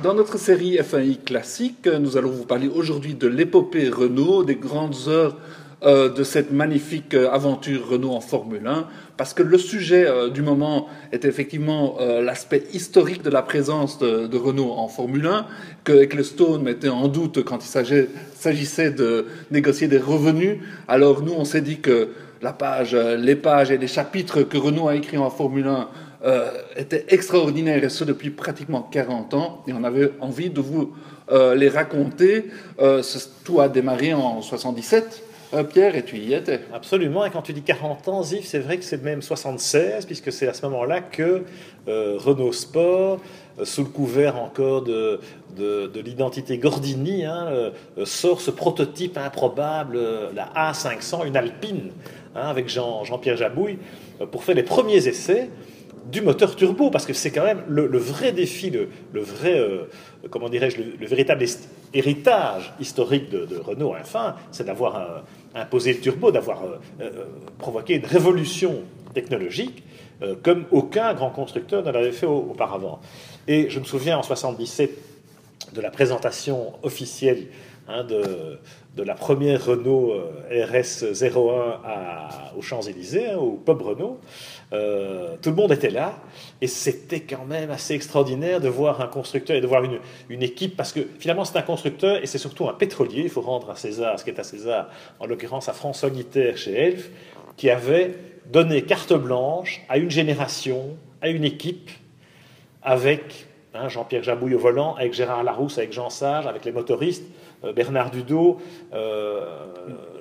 Dans notre série F1i classique, nous allons vous parler aujourd'hui de l'épopée Renault, des grandes heures de cette magnifique aventure Renault en Formule 1, parce que le sujet du moment est effectivement l'aspect historique de la présence de Renault en Formule 1, que Ecclestone mettait en doute quand il s'agissait de négocier des revenus. Alors nous, on s'est dit que les pages et les chapitres que Renault a écrits en Formule 1 étaient extraordinaires, et ce depuis pratiquement 40 ans, et on avait envie de vous les raconter. Tout a démarré en 77, Pierre, et tu y étais. Absolument, et quand tu dis 40 ans, Ziv, c'est vrai que c'est même 76, puisque c'est à ce moment-là que Renault Sport, sous le couvert encore de l'identité Gordini, sort ce prototype improbable, la A500, une Alpine, avec Jean-Pierre Jabouille, pour faire les premiers essais du moteur turbo, parce que c'est quand même le vrai défi, le vrai, comment dirais-je, le véritable héritage historique de Renault F1, c'est d'avoir imposé le turbo, d'avoir provoqué une révolution technologique comme aucun grand constructeur ne l'avait fait auparavant. Et je me souviens en 77 de la présentation officielle de la première Renault RS01 aux Champs-Élysées, au pub Renault. Tout le monde était là, et c'était quand même assez extraordinaire de voir un constructeur et de voir une équipe, parce que finalement c'est un constructeur et c'est surtout un pétrolier. Il faut rendre à César ce qui est à César, en l'occurrence à François Guiter chez Elf, qui avait donné carte blanche à une génération, à une équipe, avec Jean-Pierre Jabouille au volant, avec Gérard Larousse, avec Jean Sage, avec les motoristes, Bernard Dudot,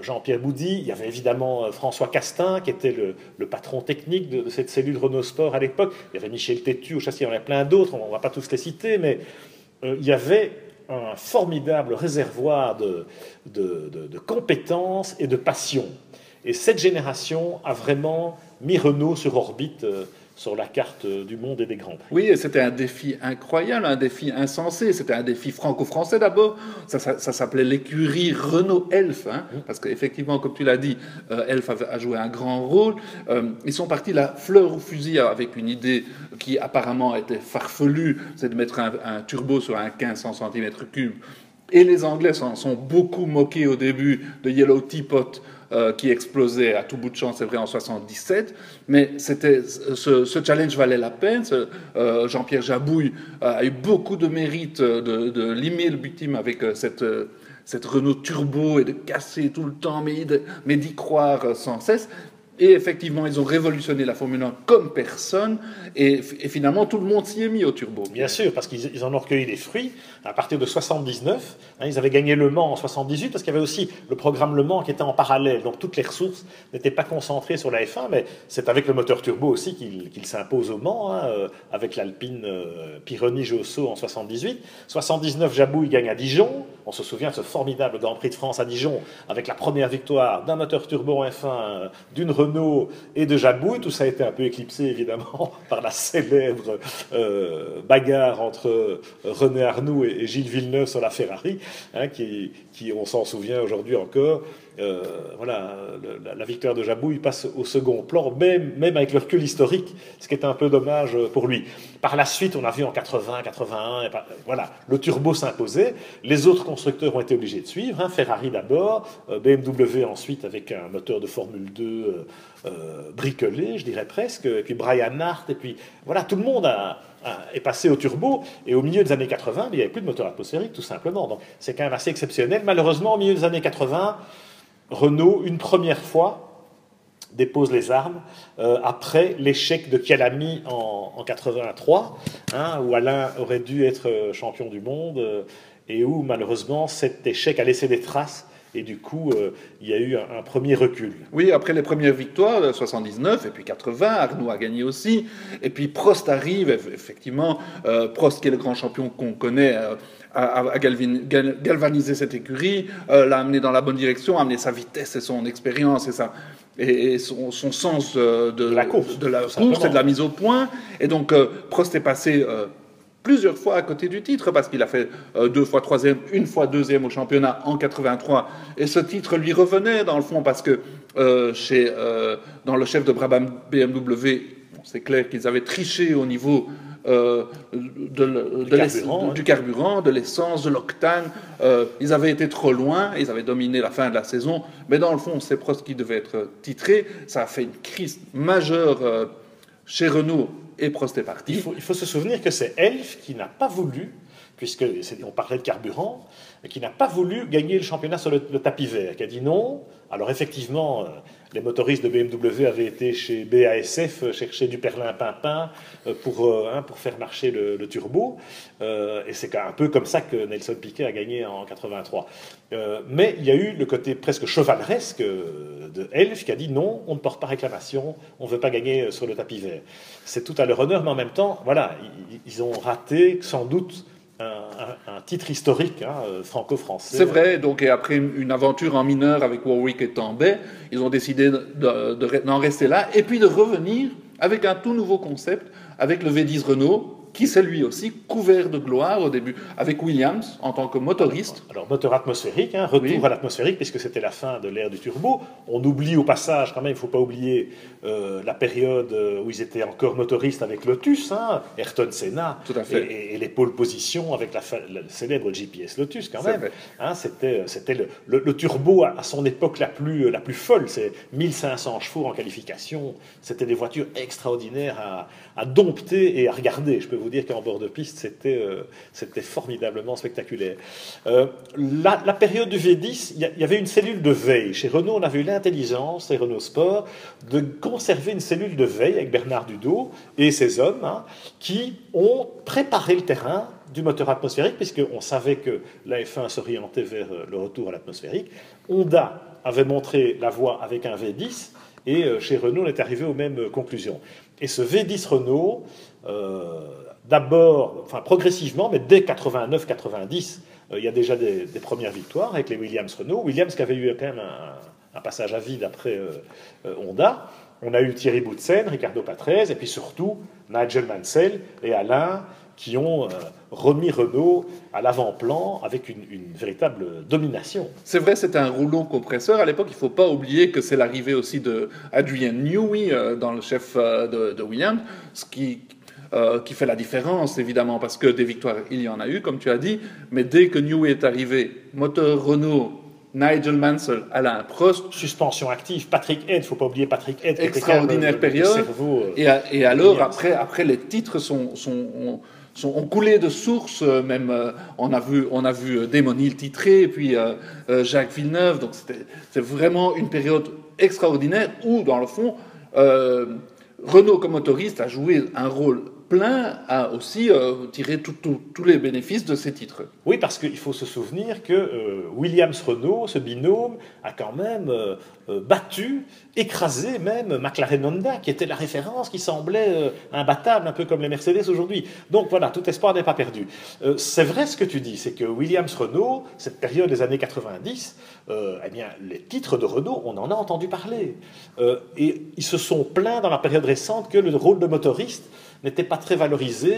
Jean-Pierre Boudy. Il y avait évidemment François Castin, qui était le patron technique de cette cellule Renault Sport à l'époque. Il y avait Michel Tétu au châssis, il y en avait plein d'autres, on ne va pas tous les citer, mais il y avait un formidable réservoir de compétences et de passion. Et cette génération a vraiment mis Renault sur orbite, sur la carte du monde et des grands prix. Oui, et c'était un défi incroyable, un défi insensé. C'était un défi franco-français d'abord. Ça s'appelait l'écurie Renault Elf, parce qu'effectivement, comme tu l'as dit, Elf a joué un grand rôle. Ils sont partis la fleur au fusil avec une idée qui apparemment était farfelue, c'est de mettre un turbo sur un 1500 cm3. Et les Anglais s'en sont beaucoup moqués au début de Yellow Teapot, qui explosait à tout bout de champ, c'est vrai, en 77. Mais ce challenge valait la peine. Jean-Pierre Jabouille a eu beaucoup de mérite de limer le bitume avec cette Renault Turbo, et de casser tout le temps, mais d'y croire sans cesse. Et effectivement, ils ont révolutionné la Formule 1 comme personne, et finalement, tout le monde s'y est mis au turbo. Bien sûr, parce qu'ils en ont recueilli les fruits à partir de 79. Ils avaient gagné Le Mans en 78, parce qu'il y avait aussi le programme Le Mans qui était en parallèle. Donc toutes les ressources n'étaient pas concentrées sur la F1, mais c'est avec le moteur turbo aussi qu'il s'impose au Mans, avec l'Alpine Pironi-Josso en 78. 79, Jabouille gagne à Dijon. On se souvient de ce formidable Grand Prix de France à Dijon, avec la première victoire d'un moteur turbo en F1, d'une Renault et de Jabouille. Tout ça a été un peu éclipsé évidemment par la célèbre bagarre entre René Arnoux et Gilles Villeneuve sur la Ferrari, qui on s'en souvient aujourd'hui encore. La victoire de Jabouille passe au second plan, même avec le recul historique, ce qui est un peu dommage pour lui. Par la suite, on a vu en 80, 81, le turbo s'imposait. Les autres constructeurs ont été obligés de suivre. Ferrari d'abord, BMW ensuite avec un moteur de Formule 2 bricolé, je dirais presque, et puis Brian Hart, et puis voilà, tout le monde est passé au turbo, et au milieu des années 80, il n'y avait plus de moteur atmosphérique, tout simplement. Donc c'est quand même assez exceptionnel. Malheureusement, au milieu des années 80, Renault, une première fois, dépose les armes après l'échec de Kyalami en 83, où Alain aurait dû être champion du monde, et où malheureusement cet échec a laissé des traces. Et du coup, il y a eu un premier recul. Oui, après les premières victoires, 79 et puis 80, Arnoux a gagné aussi. Et puis Prost arrive, effectivement. Prost, qui est le grand champion qu'on connaît, a galvanisé cette écurie, l'a amené dans la bonne direction, a amené sa vitesse et son expérience et son sens de la course et de la mise au point. Et donc, Prost est passé plusieurs fois à côté du titre, parce qu'il a fait 2 fois troisième, 1 fois deuxième au championnat en 83, et ce titre lui revenait dans le fond, parce que dans le chef de Brabham BMW, c'est clair qu'ils avaient triché au niveau du carburant, de l'essence, de l'octane. Ils avaient été trop loin, ils avaient dominé la fin de la saison, mais dans le fond, c'est Prost qui devait être titré. Ça a fait une crise majeure chez Renault, et Prost est parti. Il faut se souvenir que c'est Elf qui n'a pas voulu, puisqu'on parlait de carburant, qui n'a pas voulu gagner le championnat sur le tapis vert, qui a dit non. Alors effectivement, les motoristes de BMW avaient été chez BASF chercher du perlimpinpin pour faire marcher le turbo, et c'est un peu comme ça que Nelson Piquet a gagné en 83. Mais il y a eu le côté presque chevaleresque de Elf qui a dit non, on ne porte pas réclamation, on ne veut pas gagner sur le tapis vert. C'est tout à leur honneur, mais en même temps, voilà, ils ont raté sans doute un titre historique franco-français. C'est vrai, donc et après une aventure en mineur avec Warwick et Tambay, ils ont décidé d'en rester là et puis de revenir avec un tout nouveau concept, avec le V10 Renault, qui s'est lui aussi couvert de gloire au début, avec Williams en tant que motoriste. Alors moteur atmosphérique, retour à l'atmosphérique, puisque c'était la fin de l'ère du turbo. On oublie au passage, quand même, il ne faut pas oublier la période où ils étaient encore motoristes avec Lotus, Ayrton Senna, tout à fait. Et les pôles positions avec la célèbre GPS Lotus, quand même. C'était le turbo à son époque la plus folle, c'est 1500 chevaux en qualification. C'était des voitures extraordinaires à dompter et à regarder. Je peux vous dire qu'en bord de piste, c'était formidablement spectaculaire. La période du V10, il y avait une cellule de veille. Chez Renault, on avait eu l'intelligence, et Renault Sport, de conserver une cellule de veille avec Bernard Dudot et ses hommes qui ont préparé le terrain du moteur atmosphérique, puisqu'on savait que la F1 s'orientait vers le retour à l'atmosphérique. Honda avait montré la voie avec un V10, et chez Renault, on est arrivé aux mêmes conclusions. Et ce V10 Renault, d'abord, progressivement, mais dès 89-90, il y a déjà des premières victoires avec les Williams Renault. Williams qui avait eu quand même un passage à vide après Honda. On a eu Thierry Boutsen, Ricardo Patrese, et puis surtout Nigel Mansell et Alain qui ont remis Renault à l'avant-plan avec une véritable domination. C'est vrai, c'était un rouleau compresseur. À l'époque, il ne faut pas oublier que c'est l'arrivée aussi de Adrian Newey dans le chef de Williams, ce qui fait la différence, évidemment, parce que des victoires, il y en a eu, comme tu as dit, mais dès que Newey est arrivé, moteur Renault, Nigel Mansell, Alain Prost. Suspension active, Patrick Head, il ne faut pas oublier Patrick Head. Extraordinaire période. Cerveau, et alors, après, les titres ont coulé de source. Même, on a vu Damon Hill titré, et puis Jacques Villeneuve. Donc, c'est vraiment une période extraordinaire où, dans le fond, Renault comme motoriste a joué un rôle plein à aussi tirer tous les bénéfices de ces titres. Oui, parce qu'il faut se souvenir que Williams-Renault, ce binôme, a quand même battu, écrasé même McLaren-Honda, qui était la référence, qui semblait imbattable, un peu comme les Mercedes aujourd'hui. Donc voilà, tout espoir n'est pas perdu. C'est vrai ce que tu dis, c'est que Williams-Renault, cette période des années 90, eh bien, les titres de Renault, on en a entendu parler. Et ils se sont plaints dans la période récente que le rôle de motoriste n'était pas très valorisé,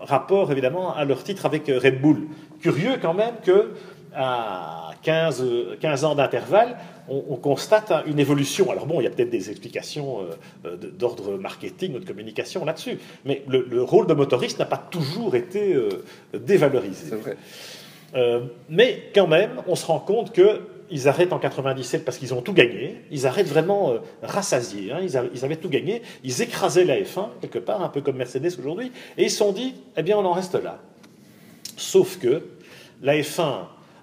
rapport évidemment à leur titre avec Red Bull. Curieux quand même qu'à 15 ans d'intervalle, on constate une évolution. Alors bon, il y a peut-être des explications d'ordre marketing ou de communication là-dessus, mais le rôle de motoriste n'a pas toujours été dévalorisé. C'est vrai. Mais quand même, on se rend compte qu'ils arrêtent en 97 parce qu'ils ont tout gagné. Ils arrêtent vraiment rassasiés. Ils avaient tout gagné. Ils écrasaient la F1, quelque part, un peu comme Mercedes aujourd'hui. Et ils se sont dit, eh bien, on en reste là. Sauf que la F1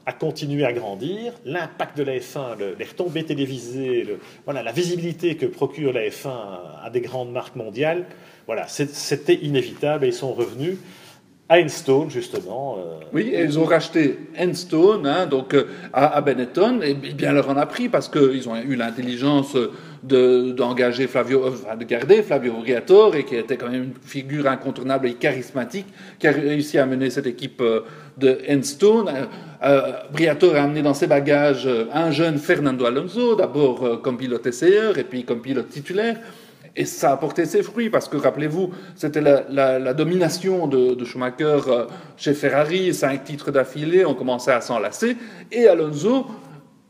a continué à grandir. L'impact de la F1, les retombées télévisées, la visibilité que procure la F1 à des grandes marques mondiales, voilà, c'était inévitable et ils sont revenus à Enstone, justement. Oui, et ils ont racheté Enstone, donc à Benetton, et bien leur en a pris parce qu'ils ont eu l'intelligence d'engager de garder Flavio Briatore, et qui était quand même une figure incontournable et charismatique, qui a réussi à mener cette équipe de Enstone. Briatore a amené dans ses bagages un jeune Fernando Alonso, d'abord comme pilote essayeur et puis comme pilote titulaire. Et ça a porté ses fruits, parce que, rappelez-vous, c'était la domination de Schumacher chez Ferrari, 5 titres d'affilée, on commençait à s'enlacer, et Alonso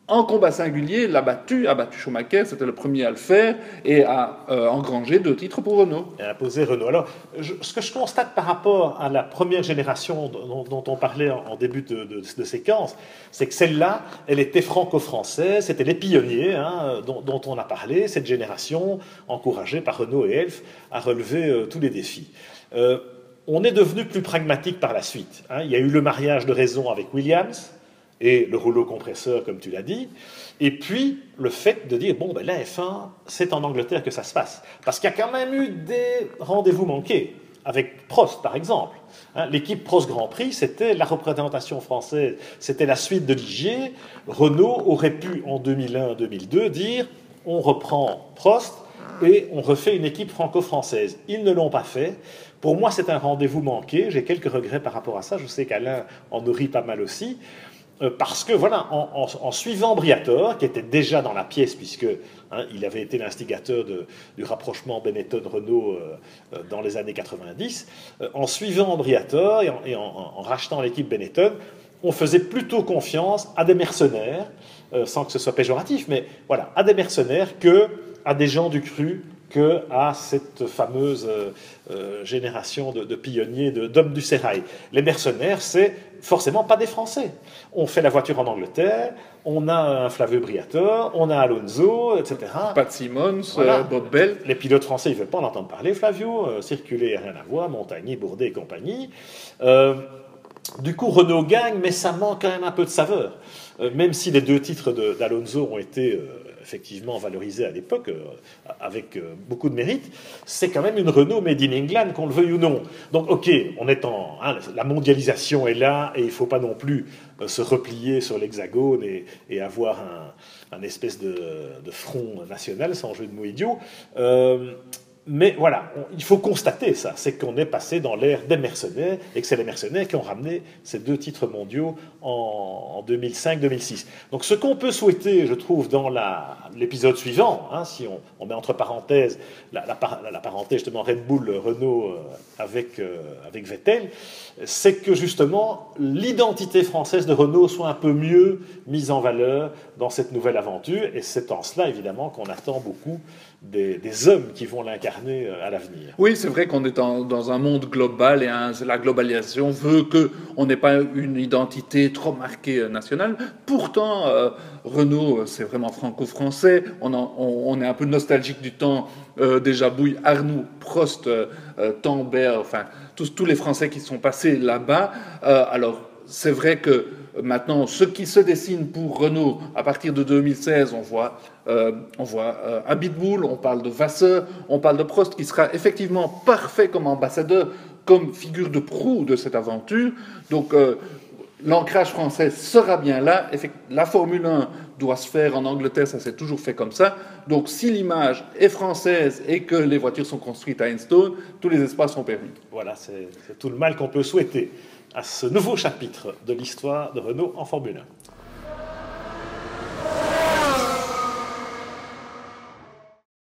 en combat singulier, a battu Schumacher, c'était le premier à le faire, et a engrangé 2 titres pour Renault. Et imposé Renault. Alors, ce que je constate par rapport à la première génération dont on parlait en début de séquence, c'est que celle-là, elle était franco-française, c'était les pionniers dont on a parlé, cette génération encouragée par Renault et Elf à relever tous les défis. On est devenu plus pragmatique par la suite. Il y a eu le mariage de raison avec Williams, et le rouleau compresseur, comme tu l'as dit, et puis le fait de dire, bon, ben, la F1, c'est en Angleterre que ça se passe. Parce qu'il y a quand même eu des rendez-vous manqués, avec Prost, par exemple. L'équipe Prost Grand Prix, c'était la représentation française, c'était la suite de Ligier. Renault aurait pu, en 2001-2002, dire, on reprend Prost, et on refait une équipe franco-française. Ils ne l'ont pas fait. Pour moi, c'est un rendez-vous manqué. J'ai quelques regrets par rapport à ça. Je sais qu'Alain en nourrit pas mal aussi. Parce que, voilà, en suivant Briatore, qui était déjà dans la pièce, puisque il avait été l'instigateur du rapprochement Benetton-Renault dans les années 90, en suivant Briatore et en rachetant l'équipe Benetton, on faisait plutôt confiance à des mercenaires, sans que ce soit péjoratif, mais voilà, à des mercenaires que à des gens du cru, que à cette fameuse génération de pionniers, d'hommes du sérail. Les mercenaires, c'est forcément pas des Français. On fait la voiture en Angleterre, on a un Flavio Briatore, on a Alonso, etc. Pat Simmons, voilà. Bob Bell. Les pilotes français, ils ne veulent pas en entendre parler, Flavio. Circuler, rien à voir, Montagny, Bourdet et compagnie. Du coup, Renault gagne, mais ça manque quand même un peu de saveur. Même si les 2 titres d'Alonso ont été effectivement valorisés à l'époque, avec beaucoup de mérite, c'est quand même une Renault made in England, qu'on le veuille ou non. Donc, ok, la mondialisation est là, et il ne faut pas non plus se replier sur l'hexagone et avoir un espèce de front national, sans jeu de mots idiot. Mais voilà, il faut constater ça, c'est qu'on est passé dans l'ère des mercenaires et que c'est les mercenaires qui ont ramené ces 2 titres mondiaux en 2005-2006. Donc ce qu'on peut souhaiter, je trouve, dans l'épisode suivant, si on met entre parenthèses la parenthèse justement Red Bull, Renault avec Vettel, c'est que justement l'identité française de Renault soit un peu mieux mise en valeur dans cette nouvelle aventure, et c'est en cela évidemment qu'on attend beaucoup des hommes qui vont l'incarner à l'avenir. Oui, c'est vrai qu'on est dans un monde global, et la globalisation veut qu'on n'ait pas une identité trop marquée nationale. Pourtant, Renault, c'est vraiment franco-français. On est un peu nostalgique du temps des Jabouille, Arnoux, Prost, Tambert, enfin, tous les Français qui sont passés là-bas. Alors, c'est vrai que maintenant, ce qui se dessine pour Renault, à partir de 2016, on voit Abiteboul, on parle de Vasseur, on parle de Prost, qui sera effectivement parfait comme ambassadeur, comme figure de proue de cette aventure. Donc, l'ancrage français sera bien là. La Formule 1 doit se faire en Angleterre, ça s'est toujours fait comme ça. Donc, si l'image est française et que les voitures sont construites à Enstone, tous les espaces sont permis. Voilà, c'est tout le mal qu'on peut souhaiter à ce nouveau chapitre de l'histoire de Renault en Formule 1.